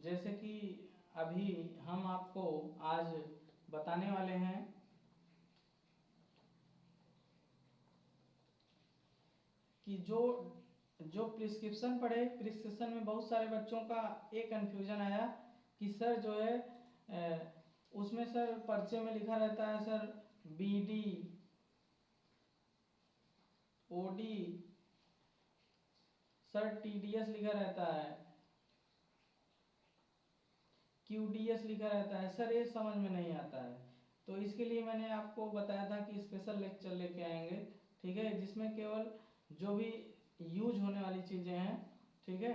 जैसे कि अभी हम आपको आज बताने वाले हैं कि जो जो प्रिस्क्रिप्शन पढ़े, प्रिस्क्रिप्शन में बहुत सारे बच्चों का एक कन्फ्यूजन आया कि सर जो है उसमें सर पर्चे में लिखा रहता है sir BD OD, sir TDS लिखा रहता है, QDS लिखा रहता है, सर ये समझ में नहीं आता है। तो इसके लिए मैंने आपको बताया था कि स्पेशल लेक्चर लेके आएंगे, ठीक है, जिसमें केवल जो भी यूज होने वाली चीज़ें हैं, ठीक है,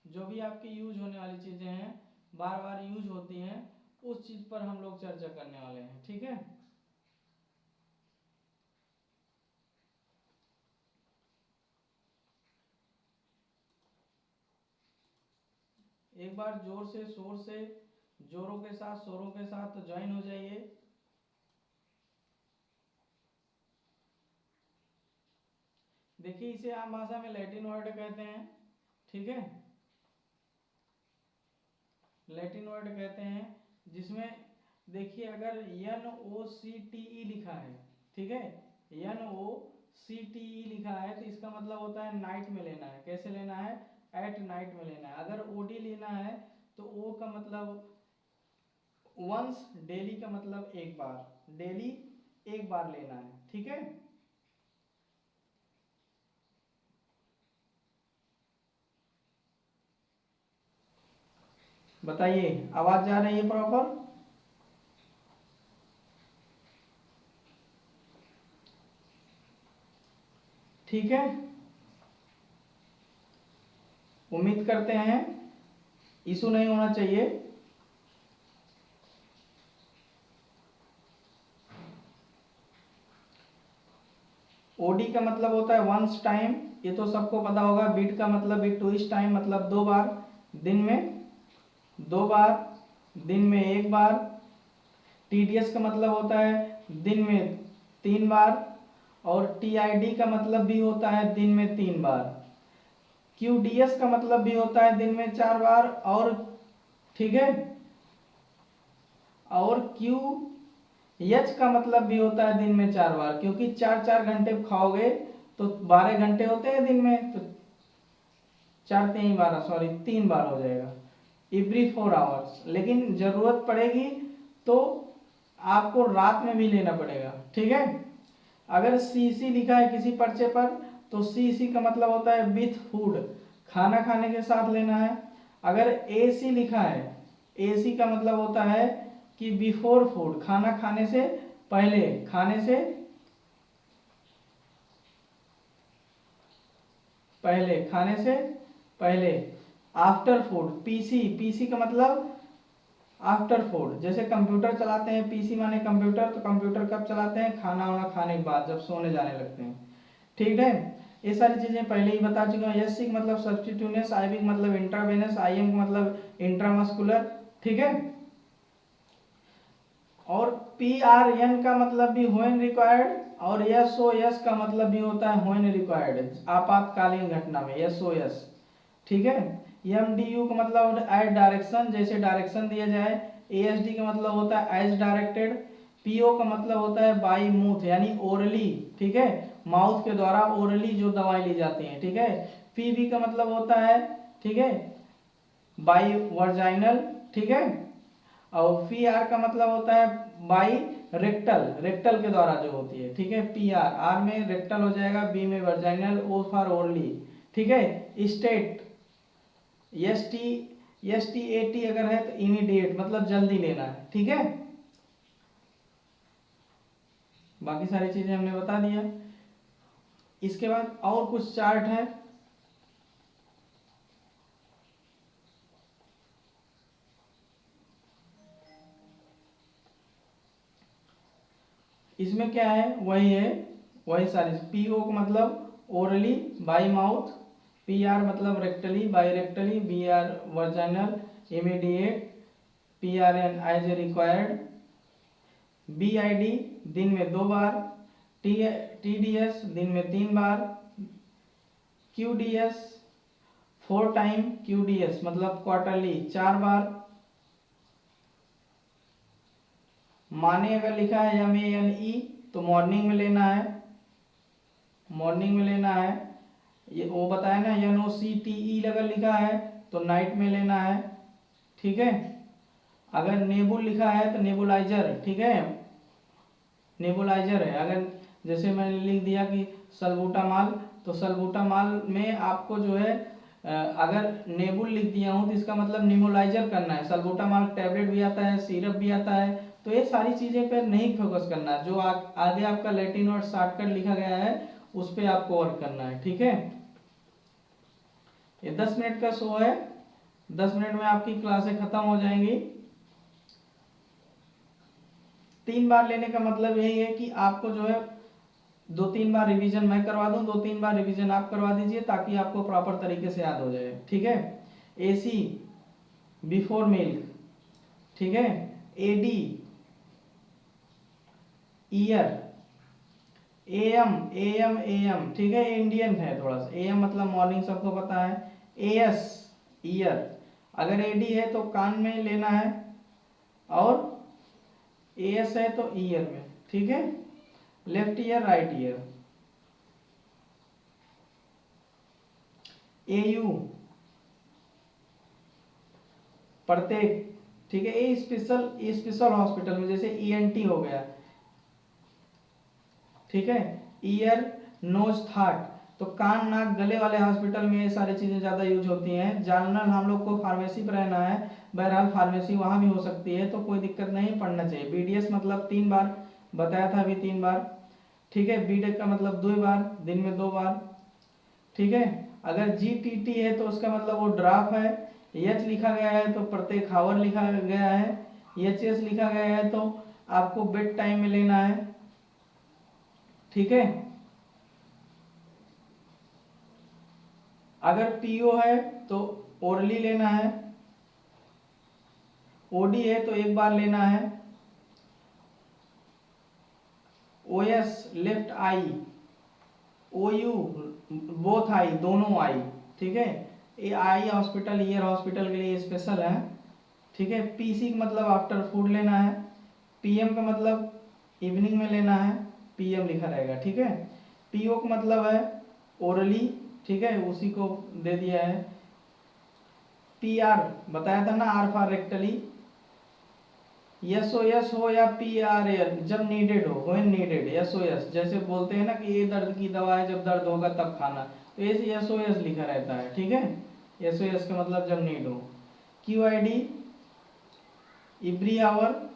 जो भी आपकी यूज होने वाली चीज़ें हैं, बार बार यूज होती हैं, उस चीज़ पर हम लोग चर्चा करने वाले हैं, ठीक है। एक बार जोर से शोर से, जोरों के साथ शोरों के साथ ज्वाइन हो जाइए। देखिए, इसे आम भाषा में लैटिन वर्ड कहते हैं, ठीक है, लैटिन वर्ड कहते हैं, जिसमें देखिए अगर NOCTE लिखा है, ठीक है, NOCTE लिखा है तो इसका मतलब होता है नाइट में लेना है। कैसे लेना है? एट नाइट में लेना है। अगर OD लेना है तो O का मतलब वंस, डेली का मतलब एक बार, डेली एक बार लेना है, ठीक है। बताइए, आवाज जा रही है प्रॉपर? ठीक है, उम्मीद करते हैं इशू नहीं होना चाहिए। OD का मतलब होता है वंस टाइम, ये तो सबको पता होगा। बीट का मतलब बीट टू इस टाइम, मतलब दो बार दिन में, दो बार दिन में एक बार। TDS का मतलब होता है दिन में 3 बार, और TID का मतलब भी होता है दिन में 3 बार। QDS का मतलब भी होता है दिन में 4 बार, और ठीक है, और QH का मतलब भी होता है दिन में 4 बार, क्योंकि 4-4 घंटे खाओगे तो 12 घंटे होते हैं दिन में, तो 4 3 12, सॉरी 3 बार हो जाएगा एवरी 4 आवर्स। लेकिन जरूरत पड़ेगी तो आपको रात में भी लेना पड़ेगा, ठीक है। अगर CC लिखा है किसी पर्चे पर तो CC का मतलब होता है विथ फूड, खाना खाने के साथ लेना है। अगर AC लिखा है, AC का मतलब होता है कि बिफोर फूड, खाना खाने से पहले, खाने से पहले, खाने से पहले। आफ्टर फूड, PC का मतलब आफ्टर फूड। जैसे कंप्यूटर चलाते हैं, PC माने कंप्यूटर, तो कंप्यूटर कब चलाते हैं? खाना वाना खाने के बाद, जब सोने जाने लगते हैं, ठीक है। ये सारी चीजें पहले ही बता चुका हूँ। SC का मतलब सब्स्टिट्यूनेस, IV का मतलब इंट्रावेनस, IM का मतलब इंट्रामस्कुलर, ठीक है। और PRN का मतलब भी व्हेन रिक्वायर्ड, और SOS का मतलब भी होता है व्हेन रिक्वायर्ड, आपातकालीन घटना में, SOS, ठीक है। MDU का मतलब एज डायरेक्शन, जैसे डायरेक्शन दिया जाए। ASD का मतलब होता है एज डायरेक्टेड। PO का मतलब होता है बाई माउथ, यानी ओरली, ठीक है, माउथ के द्वारा ओरली जो दवाई ली जाती है, ठीक है। PV का मतलब होता है, ठीक है, बाई वर्जाइनल, ठीक है। और PR का मतलब होता है बाई रेक्टल, रेक्टल के द्वारा जो होती है, ठीक है। R में रेक्टल हो जाएगा, B में वर्जाइनल, O फॉर ओरली, ठीक है। स्टेट, STAT अगर है तो इमीडिएट, मतलब जल्दी लेना है, ठीक है। बाकी सारी चीजें हमने बता दिया। इसके बाद और कुछ चार्ट है, इसमें क्या है, वही है, वही सारी। PO का मतलब ओरली बाई माउथ, PR मतलब rectally by rectally, BR vaginal immediate, PRN as a required, BID दिन में 2 बार, TDS दिन में 3 बार, QDS 4 टाइम QDS मतलब क्वार्टरली 4 बार। माने अगर लिखा है MANE तो मॉर्निंग में लेना है, मॉर्निंग में लेना है। ये वो बताया ना, NOCTE अगर लिखा है तो नाइट में लेना है, ठीक है। अगर नेबुल लिखा है तो नेबुलाइजर, ठीक है, नेबुलाइजर है। अगर जैसे मैंने लिख दिया कि सल्बूटामाल, तो सल्बूटामाल में आपको जो है अगर नेबुल लिख दिया हूँ तो इसका मतलब नेबुलाइजर करना है। सल्बूटामाल टैबलेट भी आता है, सिरप भी आता है, तो ये सारी चीज़ें पे नहीं फोकस करना है। जो आगे आपका लैटिन और शॉर्टकट लिखा गया है उस पर आपको वर्क करना है, ठीक है। ये 10 मिनट का शो है, 10 मिनट में आपकी क्लासें खत्म हो जाएंगी। 3 बार लेने का मतलब यही है कि आपको जो है 2-3 बार रिवीजन मैं करवा दूं, 2-3 बार रिवीजन आप करवा दीजिए ताकि आपको प्रॉपर तरीके से याद हो जाए, ठीक है। AC बिफोर मिल्क, ठीक है। AD ईयर, AM, ठीक है, इंडियन है थोड़ा सा। AM मतलब मॉर्निंग, सबको पता है। AS ईयर, अगर AD है तो कान में लेना है, और AS है तो ईयर में, ठीक है। Left ear right year. AU प्रत्येक, ठीक है। ये स्पेशल हॉस्पिटल में, जैसे ENT हो गया, ठीक है। ईयर नोज थाट, तो कान नाक गले वाले हॉस्पिटल में ये सारी चीजें ज्यादा यूज होती हैं। जनरल हम लोग को फार्मेसी पर रहना है, बहरहाल फार्मेसी वहां भी हो सकती है, तो कोई दिक्कत नहीं, पढ़ना चाहिए। BDS मतलब 3 बार बताया था अभी, 3 बार, ठीक है। BDEC का मतलब 2 बार, दिन में 2 बार, ठीक है। अगर GTT है तो उसका मतलब वो ड्राफ है। H लिखा गया है तो प्रत्येक हावर लिखा गया है। HS लिखा गया है तो आपको बेड टाइम में लेना है, ठीक है। अगर PO है तो ओरली लेना है। OD है तो 1 बार लेना है। OS left I, OU both I, दोनों आई, ठीक है। ये आई हॉस्पिटल, ईयर हॉस्पिटल के लिए स्पेशल है, ठीक है। PC का मतलब आफ्टर फूड लेना है। PM का मतलब इवनिंग में लेना है, PM लिखा रहेगा, ठीक है। PO का मतलब है ओरली, ठीक है, उसी को दे दिया है। PR बताया था ना, R फॉर रेक्टली। SOS हो या PRL जब नीडेड हो, व्हेन नीडेड। SOS जैसे बोलते हैं ना कि ये दर्द की दवा है, जब दर्द होगा तब खाना, तो ये SOS लिखा रहता है, ठीक है। SOS का मतलब जब नीड हो। QID एवरी आवर,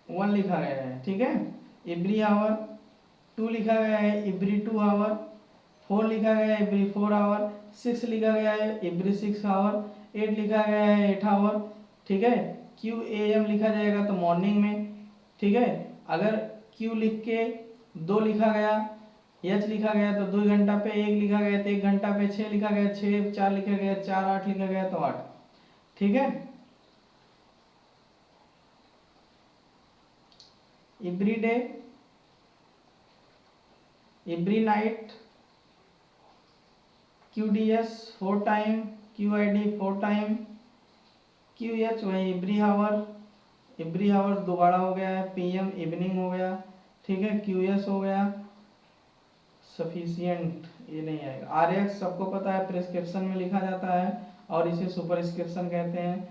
वन लिखा गया है, ठीक है, एवरी आवर। 2 लिखा गया है एवरी 2 आवर। 4 लिखा गया है एवरी 4 आवर। 6 लिखा गया है एवरी 6 आवर। 8 लिखा गया है 8 आवर, ठीक है। QAM लिखा जाएगा तो मॉर्निंग में, ठीक है। अगर Q लिख के 2 लिखा गया, H लिखा गया तो 2 घंटा पे, 1 लिखा गया तो 1 घंटा पे, 6 लिखा गया 6, 4 लिखा गया 4, 8 लिखा गया तो 8, ठीक है। Every day, every night. QDS 4 time, QID 4 time. QH वही एवरी आवर, एवरी आवर दोबारा हो गया है। PM इवनिंग हो गया, ठीक है। QS हो गया सफिशियंट, ये नहीं आएगा। RX सबको पता है, प्रिस्क्रिप्शन में लिखा जाता है और इसे सुपरस्क्रिप्शन कहते हैं।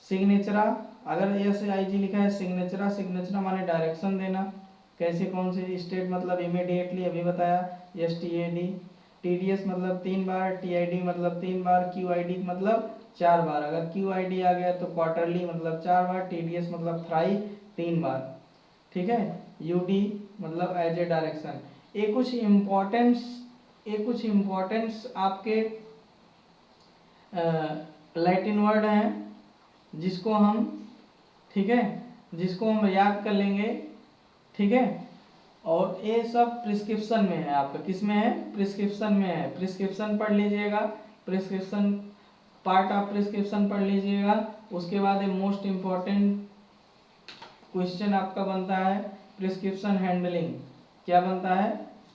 सिग्नेचरा, अगर SIG लिखा है सिग्नेचरा, सिग्नेचरा माने डायरेक्शन देना, कैसे कौन से स्टेट मतलब इमीडिएटली, अभी बताया। STAD। TDS मतलब 3 बार, TID मतलब 3 बार, QID मतलब 4 बार। अगर QID आ गया तो क्वार्टरली मतलब 4 बार, TDS मतलब थ्राई 3 बार, ठीक है। UD मतलब एज ए डायरेक्शन। ये कुछ इम्पोर्टेंस आपके लैटिन वर्ड हैं जिसको हम, ठीक है, जिसको हम याद कर लेंगे, ठीक है। और ये सब प्रिस्क्रिप्शन में है आपका, किस में है, प्रिस्क्रिप्शन में है। प्रिस्क्रिप्शन पढ़ लीजिएगा, प्रिस्क्रिप्शन पार्ट ऑफ प्रिस्क्रिप्शन पढ़ लीजिएगा। उसके बाद एक मोस्ट इम्पॉर्टेंट क्वेश्चन आपका बनता है प्रिस्क्रिप्शन हैंडलिंग, क्या बनता है,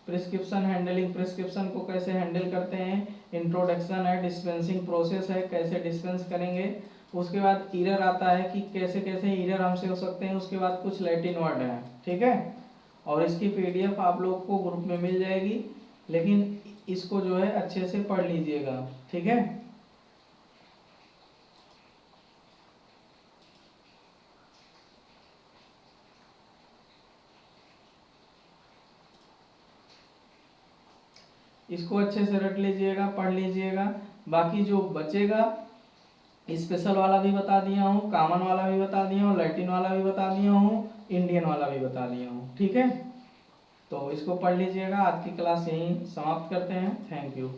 प्रिस्क्रिप्शन हैंडलिंग, प्रिस्क्रिप्शन को कैसे हैंडल करते हैं, इंट्रोडक्शन है, डिस्पेंसिंग प्रोसेस है, कैसे डिस्पेंस करेंगे, उसके बाद ईरर आता है कि कैसे कैसे ईरर हमसे हो सकते हैं, उसके बाद कुछ लैटिन वर्ड है, ठीक है। और इसकी पीडीएफ आप लोग को ग्रुप में मिल जाएगी, लेकिन इसको जो है अच्छे से पढ़ लीजिएगा, ठीक है। इसको अच्छे से रट लीजिएगा, पढ़ लीजिएगा। बाकी जो बचेगा, स्पेशल वाला भी बता दिया हूँ, कॉमन वाला भी बता दिया हूँ, लैटिन वाला भी बता दिया हूँ, इंडियन वाला भी बता दिया हूँ, ठीक है। तो इसको पढ़ लीजिएगा। आज की क्लास यहीं समाप्त करते हैं। Thank you.